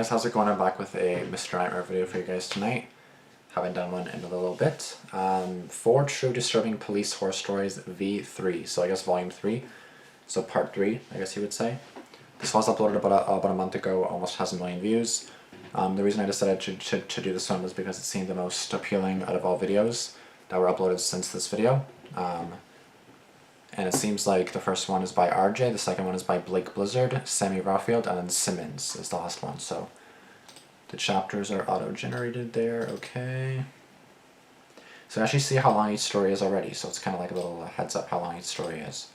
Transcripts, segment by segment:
guys, how's it going? I'm back with a Mr. Nightmare video for you guys tonight. Haven't done one in a little bit. 4 True Disturbing Police Horror Stories V3, so I guess volume 3, so part 3, I guess you would say. This was uploaded about a month ago, almost has 1 million views. The reason I decided to do this one was because it seemed the most appealing out of all videos that were uploaded since this video. And it seems like the first one is by RJ, the second one is by Blake Blizzard, Sammy Rawfield, and then Simmons is the last one. So the chapters are auto-generated there, okay. So actually see how long each story is already, so it's kind of like a little heads up how long each story is.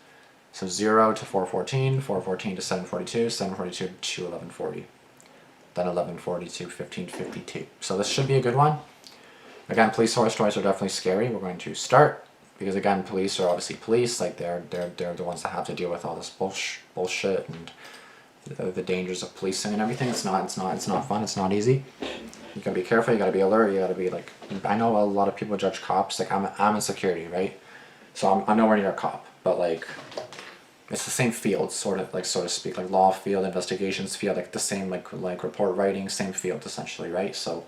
So 0 to 414, 414 to 742, 742 to 1140, then 1140 to 1552. So this should be a good one. Again, police horror stories are definitely scary. We're going to start. Because again, police are obviously police, like they're the ones that have to deal with all this bullshit and the dangers of policing and everything. It's not fun, it's not easy. You gotta be careful, you gotta be alert, you gotta be like, I know a lot of people judge cops, like I'm in security, right? So I'm nowhere near a cop, but like, it's the same field, sort of, like, so to speak, like law field, investigations field, like the same, like report writing, same field essentially, right? So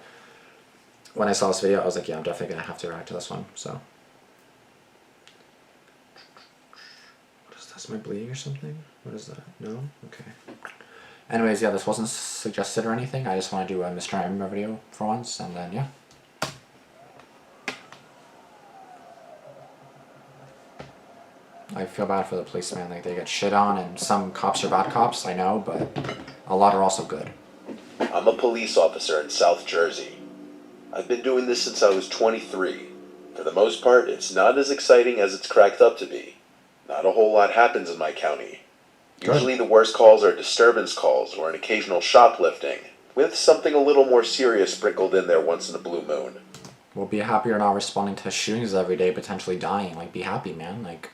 when I saw this video, I was like, yeah, I'm definitely gonna have to react to this one, so. Am I bleeding or something? What is that? No? Okay. Anyways, yeah, this wasn't suggested or anything. I just want to do a Mr. Nightmare video for once, and then, yeah. I feel bad for the policeman. Like, they get shit on, and some cops are bad cops, I know, but a lot are also good. I'm a police officer in South Jersey. I've been doing this since I was 23. For the most part, it's not as exciting as it's cracked up to be. Not a whole lot happens in my county. Usually the worst calls are disturbance calls or an occasional shoplifting, with something a little more serious sprinkled in there once in a blue moon. Well, be happy you're not responding to shootings every day, potentially dying. Like, be happy, man. Like,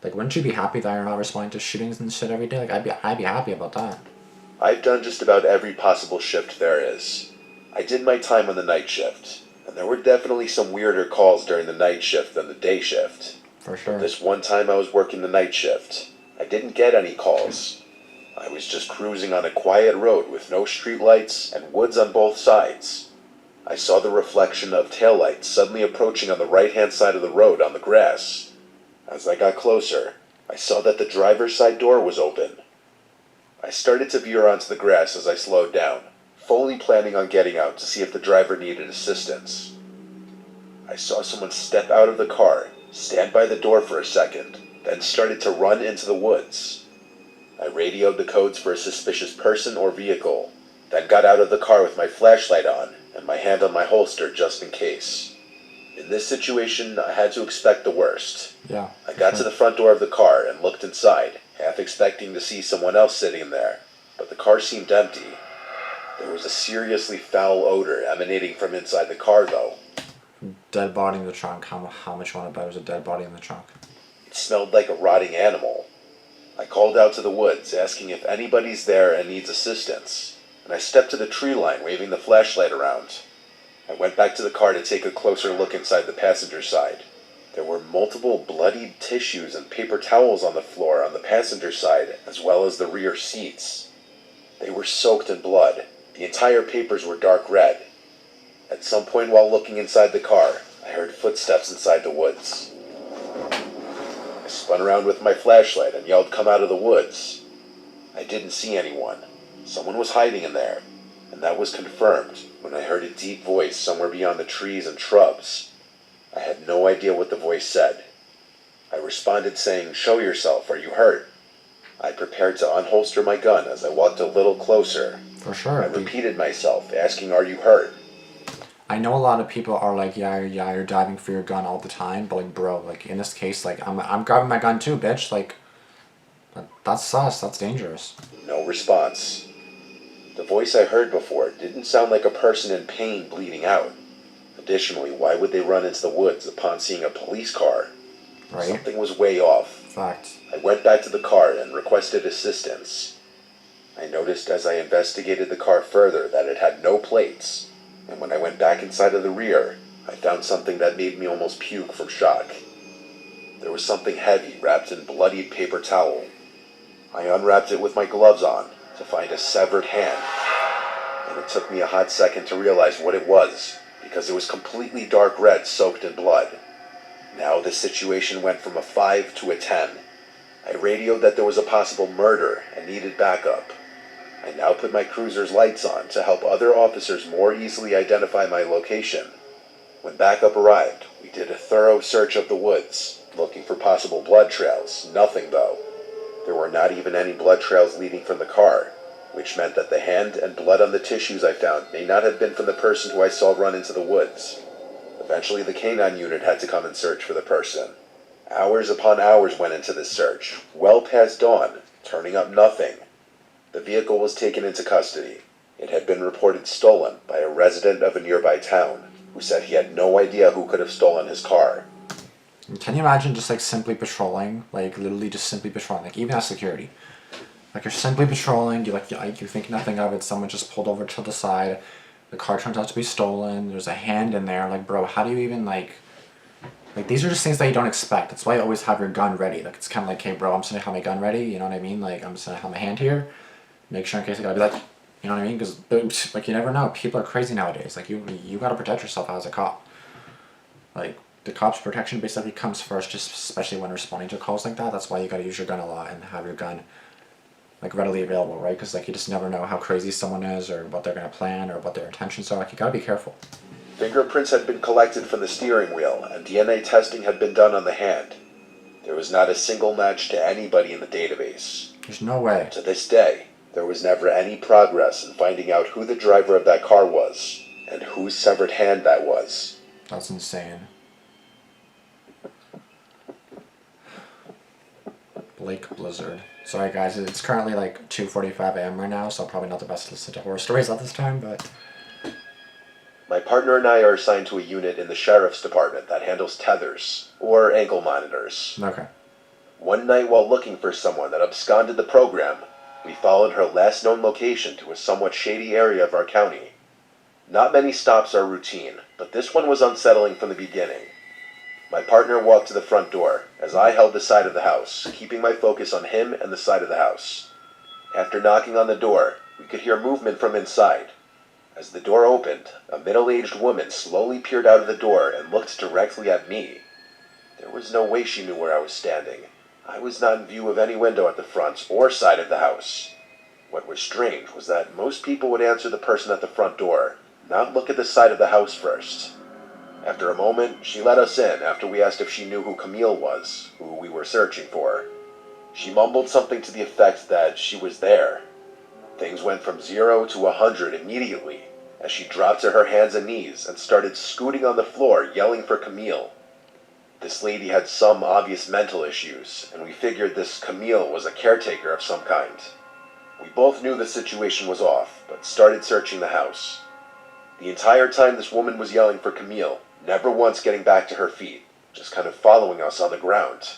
wouldn't you be happy that you're not responding to shootings and shit every day? Like, I'd be happy about that. I've done just about every possible shift there is. I did my time on the night shift, and there were definitely some weirder calls during the night shift than the day shift. For sure. This one time I was working the night shift, I didn't get any calls. I was just cruising on a quiet road with no streetlights and woods on both sides. I saw the reflection of taillights suddenly approaching on the right-hand side of the road on the grass. As I got closer, I saw that the driver's side door was open. I started to veer onto the grass as I slowed down, fully planning on getting out to see if the driver needed assistance. I saw someone step out of the car, stand by the door for a second, then started to run into the woods. I radioed the codes for a suspicious person or vehicle, then got out of the car with my flashlight on and my hand on my holster just in case. In this situation, I had to expect the worst. Yeah. I got to the front door of the car and looked inside, half expecting to see someone else sitting there, but the car seemed empty. There was a seriously foul odor emanating from inside the car, though. Dead body in the trunk. How much you want to bet there's a dead body in the trunk? It smelled like a rotting animal. I called out to the woods, asking if anybody's there and needs assistance, and I stepped to the tree line, waving the flashlight around. I went back to the car to take a closer look inside the passenger side. There were multiple bloodied tissues and paper towels on the floor on the passenger side, as well as the rear seats. They were soaked in blood. The entire papers were dark red. At some point while looking inside the car, I heard footsteps inside the woods. I spun around with my flashlight and yelled, "Come out of the woods." I didn't see anyone. Someone was hiding in there, and that was confirmed when I heard a deep voice somewhere beyond the trees and shrubs. I had no idea what the voice said. I responded saying, "Show yourself, are you hurt?" I prepared to unholster my gun as I walked a little closer. For sure. I repeated myself, asking, "Are you hurt?" I know a lot of people are like, yeah, you're diving for your gun all the time, but like, bro, like in this case, like I'm grabbing my gun too, bitch. Like, that's sus. That's dangerous. No response. The voice I heard before didn't sound like a person in pain bleeding out. Additionally, why would they run into the woods upon seeing a police car? Right. Something was way off. Fact. I went back to the car and requested assistance. I noticed as I investigated the car further that it had no plates. And when I went back inside of the rear, I found something that made me almost puke from shock. There was something heavy wrapped in bloodied paper towel. I unwrapped it with my gloves on to find a severed hand. and it took me a hot second to realize what it was, because it was completely dark red soaked in blood. Now the situation went from a 5 to a 10. I radioed that there was a possible murder and needed backup. I now put my cruiser's lights on to help other officers more easily identify my location. When backup arrived, we did a thorough search of the woods, looking for possible blood trails. Nothing though. There were not even any blood trails leading from the car, which meant that the hand and blood on the tissues I found may not have been from the person who I saw run into the woods. Eventually the canine unit had to come and search for the person. Hours upon hours went into this search, well past dawn, turning up nothing. The vehicle was taken into custody. It had been reported stolen by a resident of a nearby town, who said he had no idea who could have stolen his car. Can you imagine just like simply patrolling, like literally just simply patrolling, like even as security? Like you're simply patrolling, you think nothing of it, someone just pulled over to the side, the car turns out to be stolen, there's a hand in there, like bro, how do you even like these are just things that you don't expect. That's why you always have your gun ready. Like it's kind of like, hey bro, I'm just gonna have my gun ready, you know what I mean? Like I'm just gonna have my hand here, make sure in case I gotta be like, you know what I mean? Because like you never know, people are crazy nowadays. Like you gotta protect yourself as a cop. Like the cop's protection basically comes first, just especially when responding to calls like that. That's why you gotta use your gun a lot and have your gun like readily available, right? Because like you just never know how crazy someone is or what they're gonna plan or what their intentions are. Like you gotta be careful. Fingerprints had been collected from the steering wheel, and DNA testing had been done on the hand. There was not a single match to anybody in the database. There's no way. To this day, there was never any progress in finding out who the driver of that car was, and whose severed hand that was. That's insane. Blake Blizzard. Sorry guys, it's currently like 2:45 a.m. right now, so probably not the best to listen to horror stories at this time, but... My partner and I are assigned to a unit in the sheriff's department that handles tethers, or ankle monitors. Okay. One night while looking for someone that absconded the program, we followed her last known location to a somewhat shady area of our county. Not many stops are routine, but this one was unsettling from the beginning. My partner walked to the front door, as I held the side of the house, keeping my focus on him and the side of the house. After knocking on the door, we could hear movement from inside. As the door opened, a middle-aged woman slowly peered out of the door and looked directly at me. There was no way she knew where I was standing. I was not in view of any window at the front or side of the house. What was strange was that most people would answer the person at the front door, not look at the side of the house first. After a moment, she let us in after we asked if she knew who Camille was, who we were searching for. She mumbled something to the effect that she was there. Things went from 0 to 100 immediately, as she dropped to her hands and knees and started scooting on the floor, yelling for Camille. This lady had some obvious mental issues, and we figured this Camille was a caretaker of some kind. We both knew the situation was off, but started searching the house. The entire time this woman was yelling for Camille, never once getting back to her feet, just kind of following us on the ground.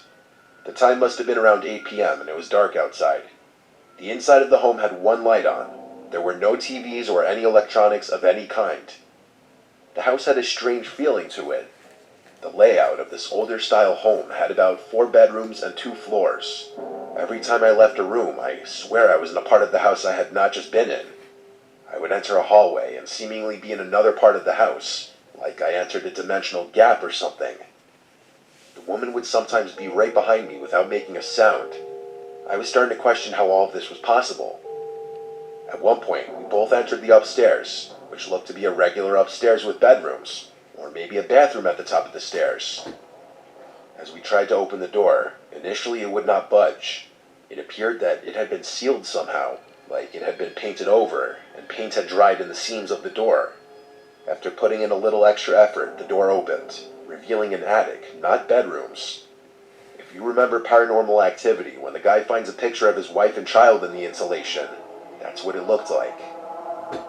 The time must have been around 8 p.m. and it was dark outside. The inside of the home had one light on. There were no TVs or any electronics of any kind. The house had a strange feeling to it. The layout of this older-style home had about 4 bedrooms and 2 floors. Every time I left a room, I swear I was in a part of the house I had not just been in. I would enter a hallway and seemingly be in another part of the house, like I entered a dimensional gap or something. The woman would sometimes be right behind me without making a sound. I was starting to question how all of this was possible. At one point, we both entered the upstairs, which looked to be a regular upstairs with bedrooms, or maybe a bathroom at the top of the stairs. As we tried to open the door, initially it would not budge. It appeared that it had been sealed somehow, like it had been painted over, and paint had dried in the seams of the door. After putting in a little extra effort, the door opened, revealing an attic, not bedrooms. If you remember Paranormal Activity, when the guy finds a picture of his wife and child in the insulation, that's what it looked like.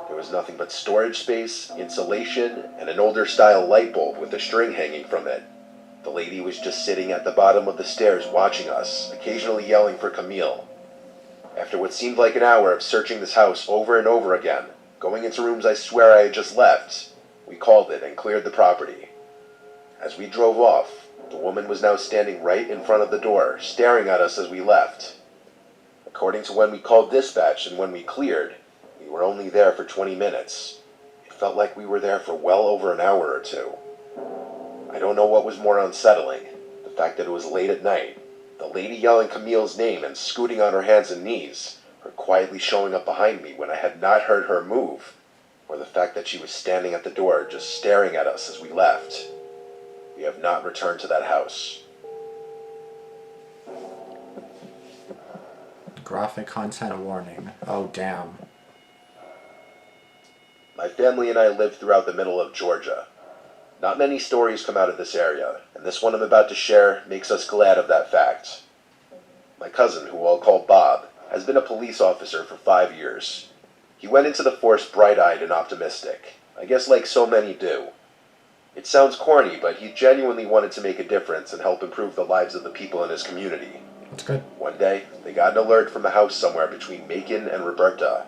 There was nothing but storage space, insulation, and an older-style light bulb with a string hanging from it. The lady was just sitting at the bottom of the stairs watching us, occasionally yelling for Camille. After what seemed like an hour of searching this house over and over again, going into rooms I swear I had just left, we called it and cleared the property. As we drove off, the woman was now standing right in front of the door, staring at us as we left. According to when we called dispatch and when we cleared, we were only there for 20 minutes. It felt like we were there for well over an hour or two. I don't know what was more unsettling, the fact that it was late at night, the lady yelling Camille's name and scooting on her hands and knees, her quietly showing up behind me when I had not heard her move, or the fact that she was standing at the door just staring at us as we left. We have not returned to that house. Graphic content warning. Oh, damn. My family and I live throughout the middle of Georgia. Not many stories come out of this area, and this one I'm about to share makes us glad of that fact. My cousin, who I'll call Bob, has been a police officer for 5 years. He went into the force bright-eyed and optimistic, I guess like so many do. It sounds corny, but he genuinely wanted to make a difference and help improve the lives of the people in his community. That's good. One day, they got an alert from a house somewhere between Macon and Roberta.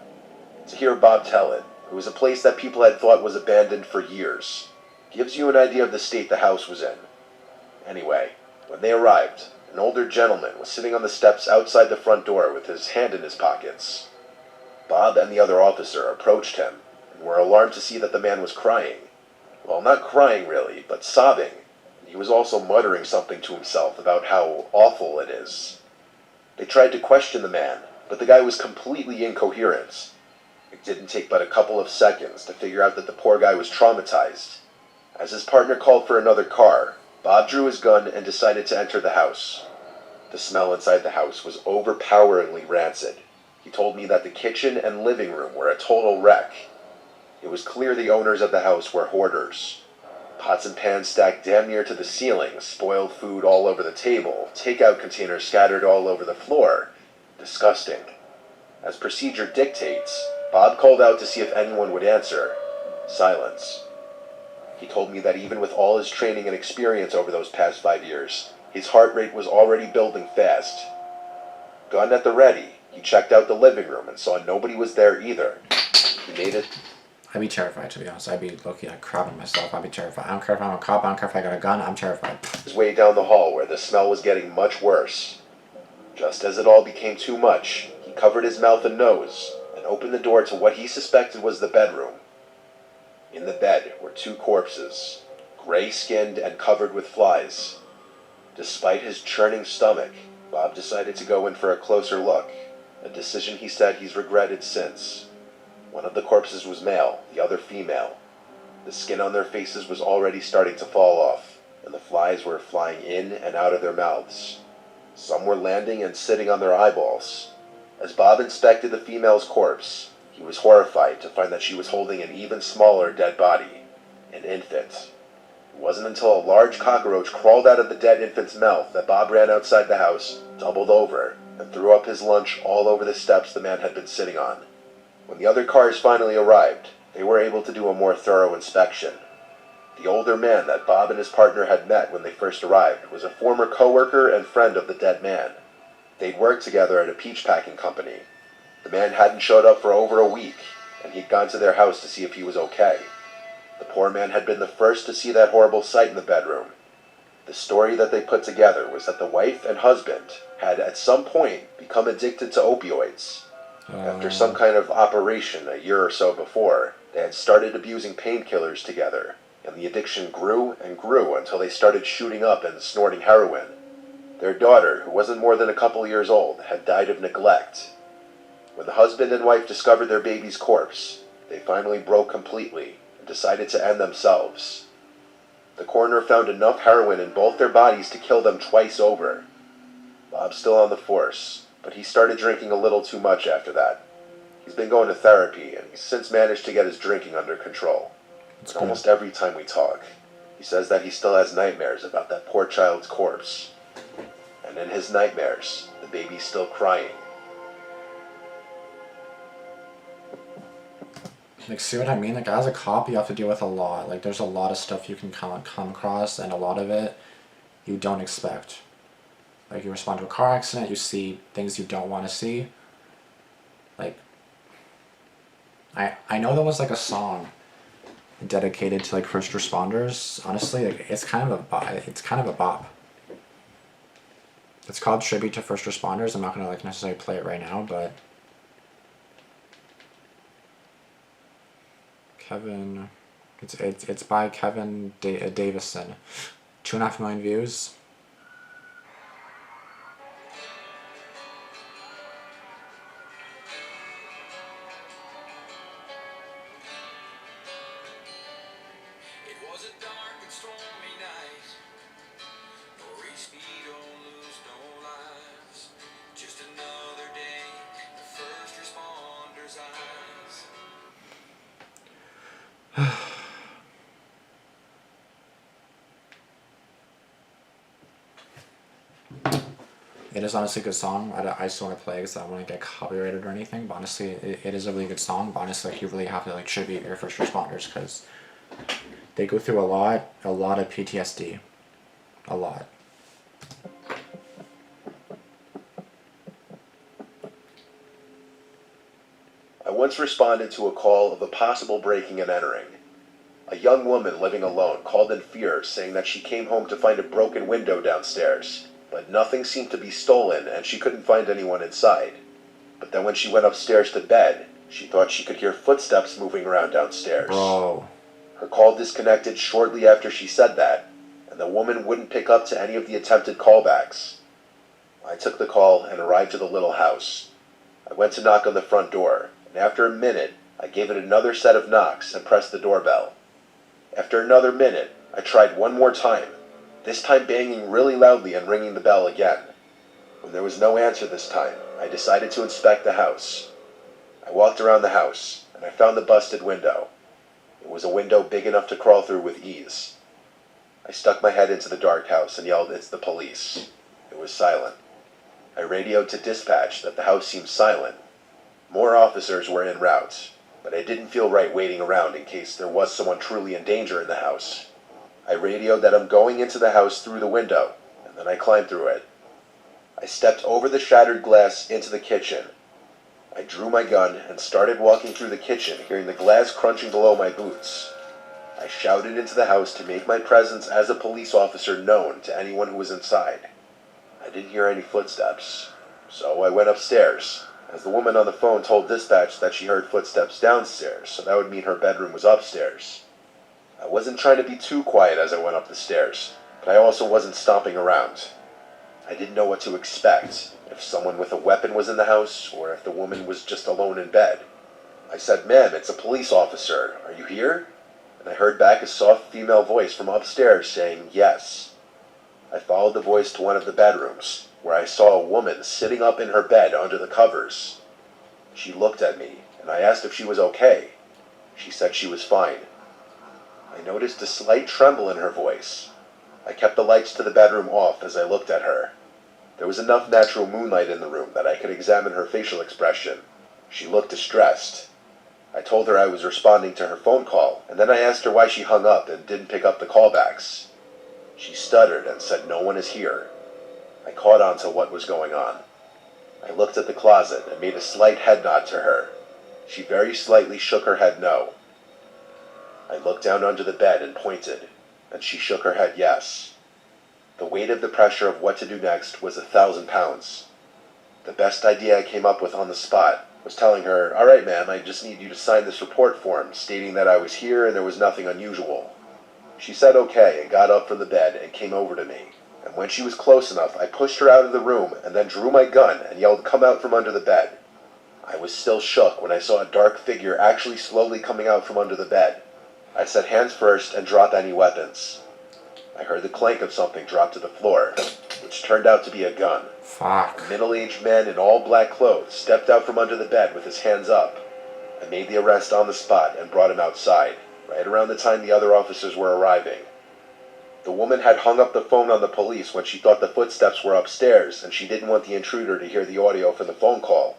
To hear Bob tell it, it was a place that people had thought was abandoned for years. Gives you an idea of the state the house was in. Anyway, when they arrived, an older gentleman was sitting on the steps outside the front door with his hand in his pockets. Bob and the other officer approached him and were alarmed to see that the man was crying. Well, not crying really, but sobbing. He was also muttering something to himself about how awful it is. They tried to question the man, but the guy was completely incoherent. It didn't take but a couple of seconds to figure out that the poor guy was traumatized. As his partner called for another car, Bob drew his gun and decided to enter the house. The smell inside the house was overpoweringly rancid. He told me that the kitchen and living room were a total wreck. It was clear the owners of the house were hoarders. Pots and pans stacked damn near to the ceiling, spoiled food all over the table, takeout containers scattered all over the floor. Disgusting. As procedure dictates, Bob called out to see if anyone would answer. Silence. He told me that even with all his training and experience over those past 5 years, his heart rate was already building fast. Gun at the ready, he checked out the living room and saw nobody was there either. He made it. I'd be terrified, to be honest. I'd be low-key like crapping myself. I'd be terrified. I don't care if I'm a cop. I don't care if I got a gun. I'm terrified. His way down the hall where the smell was getting much worse. Just as it all became too much, he covered his mouth and nose and opened the door to what he suspected was the bedroom. In the bed were 2 corpses, gray-skinned and covered with flies. Despite his churning stomach, Bob decided to go in for a closer look, a decision he said he's regretted since. One of the corpses was male, the other female. The skin on their faces was already starting to fall off, and the flies were flying in and out of their mouths. Some were landing and sitting on their eyeballs. As Bob inspected the female's corpse, he was horrified to find that she was holding an even smaller dead body, an infant. It wasn't until a large cockroach crawled out of the dead infant's mouth that Bob ran outside the house, doubled over, and threw up his lunch all over the steps the man had been sitting on. When the other cars finally arrived, they were able to do a more thorough inspection. The older man that Bob and his partner had met when they first arrived was a former co-worker and friend of the dead man. They'd worked together at a peach packing company. The man hadn't showed up for over a week, and he'd gone to their house to see if he was okay. The poor man had been the first to see that horrible sight in the bedroom. The story that they put together was that the wife and husband had at some point become addicted to opioids. After some kind of operation a year or so before, they had started abusing painkillers together, and the addiction grew and grew until they started shooting up and snorting heroin. Their daughter, who wasn't more than a couple years old, had died of neglect. When the husband and wife discovered their baby's corpse, they finally broke completely and decided to end themselves. The coroner found enough heroin in both their bodies to kill them twice over. Bob's still on the force, but he started drinking a little too much after that. He's been going to therapy, and he's since managed to get his drinking under control. Almost every time we talk, he says that he still has nightmares about that poor child's corpse. And in his nightmares, the baby's still crying. Like, see what I mean? Like, as a cop, you have to deal with a lot. Like, there's a lot of stuff you can come across, and a lot of it you don't expect. Like, you respond to a car accident, you see things you don't want to see. Like, I know there was, like, a song dedicated to, like, first responders. Honestly, like, it's kind of a bop. It's called Tribute to First Responders. I'm not going to, like, necessarily play it right now, but Kevin. It's by Kevin Davison. 2.5 million views. It was a dark and stormy night. No race speed, don't lose no lives. Just another day, the first responders' eyes. It is honestly a good song. I just don't want to play because I don't want to get copyrighted or anything. But honestly, it is a really good song. But honestly, like, you really have to like tribute your first responders because they go through a lot of PTSD, a lot. I once responded to a call of a possible breaking and entering. A young woman living alone called in fear, saying that she came home to find a broken window downstairs, but nothing seemed to be stolen and she couldn't find anyone inside. But then when she went upstairs to bed, she thought she could hear footsteps moving around downstairs. Bro. Her call disconnected shortly after she said that, and the woman wouldn't pick up to any of the attempted callbacks. I took the call and arrived to the little house. I went to knock on the front door, and after a minute, I gave it another set of knocks and pressed the doorbell. After another minute, I tried one more time, this time banging really loudly and ringing the bell again. When there was no answer this time, I decided to inspect the house. I walked around the house, and I found the busted window. It was a window big enough to crawl through with ease. I stuck my head into the dark house and yelled, "It's the police." It was silent. I radioed to dispatch that the house seemed silent. More officers were en route, but I didn't feel right waiting around in case there was someone truly in danger in the house. I radioed that I'm going into the house through the window, and then I climbed through it. I stepped over the shattered glass into the kitchen. I drew my gun and started walking through the kitchen, hearing the glass crunching below my boots. I shouted into the house to make my presence as a police officer known to anyone who was inside. I didn't hear any footsteps, so I went upstairs, as the woman on the phone told dispatch that she heard footsteps downstairs, so that would mean her bedroom was upstairs. I wasn't trying to be too quiet as I went up the stairs, but I also wasn't stomping around. I didn't know what to expect, if someone with a weapon was in the house, or if the woman was just alone in bed. I said, "Ma'am, it's a police officer. Are you here?" And I heard back a soft female voice from upstairs saying, "Yes." I followed the voice to one of the bedrooms, where I saw a woman sitting up in her bed under the covers. She looked at me, and I asked if she was okay. She said she was fine. I noticed a slight tremble in her voice. I kept the lights to the bedroom off as I looked at her. There was enough natural moonlight in the room that I could examine her facial expression. She looked distressed. I told her I was responding to her phone call, and then I asked her why she hung up and didn't pick up the callbacks. She stuttered and said no one is here. I caught on to what was going on. I looked at the closet and made a slight head nod to her. She very slightly shook her head no. I looked down under the bed and pointed, and she shook her head yes. The weight of the pressure of what to do next was 1,000 pounds. The best idea I came up with on the spot was telling her, "All right, ma'am, I just need you to sign this report form stating that I was here and there was nothing unusual." She said okay and got up from the bed and came over to me. And when she was close enough, I pushed her out of the room and then drew my gun and yelled, "Come out from under the bed." I was still shook when I saw a dark figure actually slowly coming out from under the bed. I said, "Hands first and drop any weapons." I heard the clank of something drop to the floor, which turned out to be a gun. Fuck. A middle-aged man in all black clothes stepped out from under the bed with his hands up. I made the arrest on the spot and brought him outside, right around the time the other officers were arriving. The woman had hung up the phone on the police when she thought the footsteps were upstairs, and she didn't want the intruder to hear the audio from the phone call.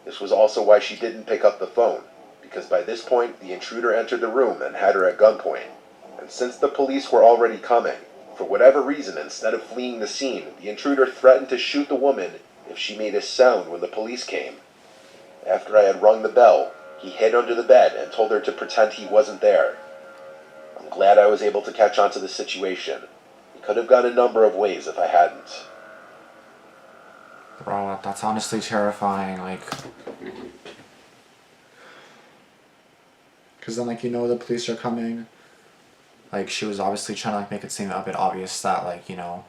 This was also why she didn't pick up the phone, because by this point the intruder entered the room and had her at gunpoint. And since the police were already coming, for whatever reason, instead of fleeing the scene, the intruder threatened to shoot the woman if she made a sound when the police came. After I had rung the bell, he hid under the bed and told her to pretend he wasn't there. I'm glad I was able to catch on to the situation. It could have gone a number of ways if I hadn't. Bro, that's honestly terrifying. Like, Because then, like, you know the police are coming. Like, she was obviously trying to, like, make it seem a bit obvious that, like, you know,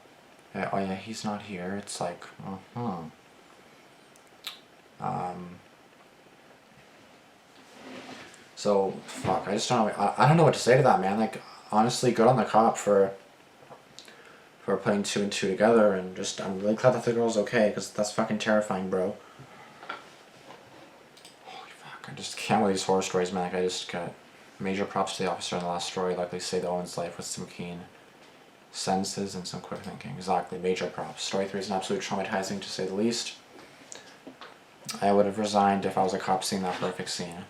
oh yeah, he's not here. It's like, So, fuck, I just don't know, I don't know what to say to that, man. Like, honestly, good on the cop for putting two and two together, and just, I'm really glad that the girl's okay, because that's fucking terrifying, bro. Holy fuck, I just can't believe these horror stories, man. Like, I just got major props to the officer in the last story, like they saved Owen's life with some keen senses and some quick thinking. Exactly, major props. Story 3 is an absolute traumatizing, to say the least. I would have resigned if I was a cop seeing that horrific scene.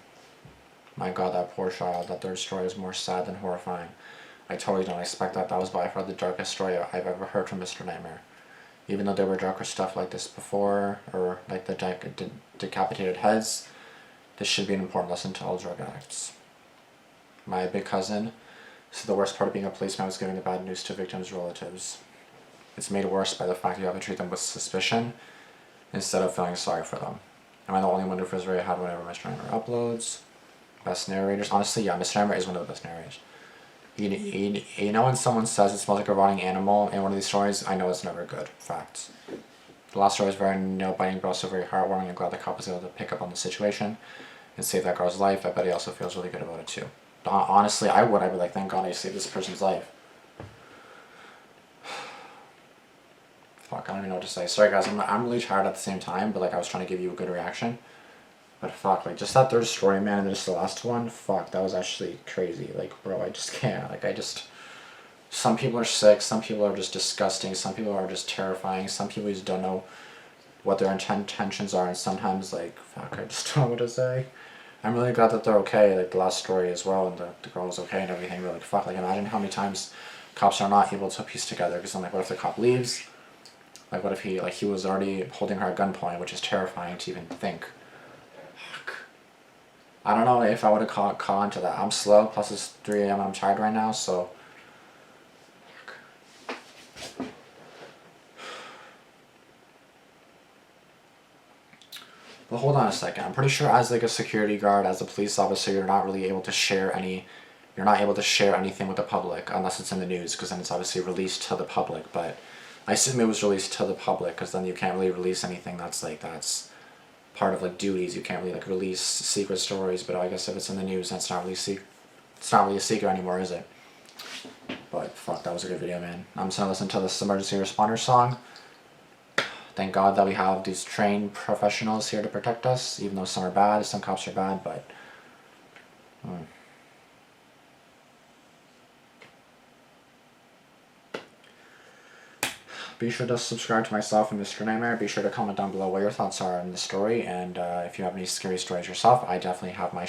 My god, that poor child. That third story is more sad than horrifying. I totally don't expect that. That was by far the darkest story I've ever heard from Mr. Nightmare. Even though there were darker stuff like this before, or like the decapitated heads, this should be an important lesson to all drug addicts. My big cousin said the worst part of being a policeman was giving the bad news to victims' relatives. It's made worse by the fact you have to treat them with suspicion instead of feeling sorry for them. Am I the only one who feels very hard whenever Mr. Nightmare uploads? Best narrators? Honestly, yeah, Mr. Nightmare is one of the best narrators. You know when someone says it smells like a rotting animal in one of these stories, I know it's never good. Facts. The last story was very nail-biting but also very heartwarming. I'm glad the cop was able to pick up on the situation and save that girl's life. I bet he also feels really good about it too. Honestly, I would. I'd be like, thank God I saved this person's life. Fuck, I don't even know what to say. Sorry guys, I'm really tired at the same time, but like I was trying to give you a good reaction. But fuck, like just that third story, man, and just the last one, fuck, that was actually crazy. Like, bro, I just can't. Like, some people are sick, some people are just disgusting, some people are just terrifying, some people just don't know what their intentions are, and sometimes, like, fuck, I just don't know what to say. I'm really glad that they're okay, like the last story as well, and the girl was okay and everything, but like, fuck, like, imagine how many times cops are not able to piece together, because I'm like, what if the cop leaves? Like, what if he was already holding her at gunpoint, which is terrifying to even think. I don't know if I would have caught on to that. I'm slow, plus it's 3 AM and I'm tired right now, so... But hold on a second. I'm pretty sure as like a security guard, as a police officer, you're not really able to share you're not able to share anything with the public unless it's in the news, because then it's obviously released to the public. But I assume it was released to the public, because then you can't really release anything that's part of like duties. You can't really like release secret stories, but I guess if it's in the news, that's not really it's not really a secret anymore, is it? But fuck, that was a good video, man. I'm just gonna listen to this emergency responder song. Thank God that we have these trained professionals here to protect us, even though some are bad, some cops are bad, but be sure to subscribe to myself and Mr. Nightmare. Be sure to comment down below what your thoughts are on the story, and if you have any scary stories yourself, I definitely have my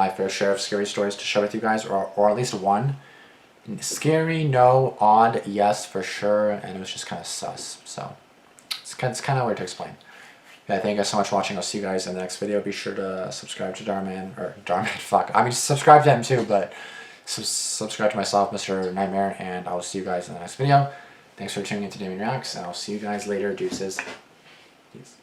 fair share of scary stories to share with you guys, or at least one. Scary, no. Odd, yes, for sure, and it was just kind of sus, so it's kind of weird to explain. Yeah, thank you guys so much for watching. I'll see you guys in the next video. Be sure to subscribe to Damian, fuck. I mean, subscribe to him too, but subscribe to myself, Mr. Nightmare, and I'll see you guys in the next video. Thanks for tuning in to Damian Reacts, and I'll see you guys later. Deuces. Peace.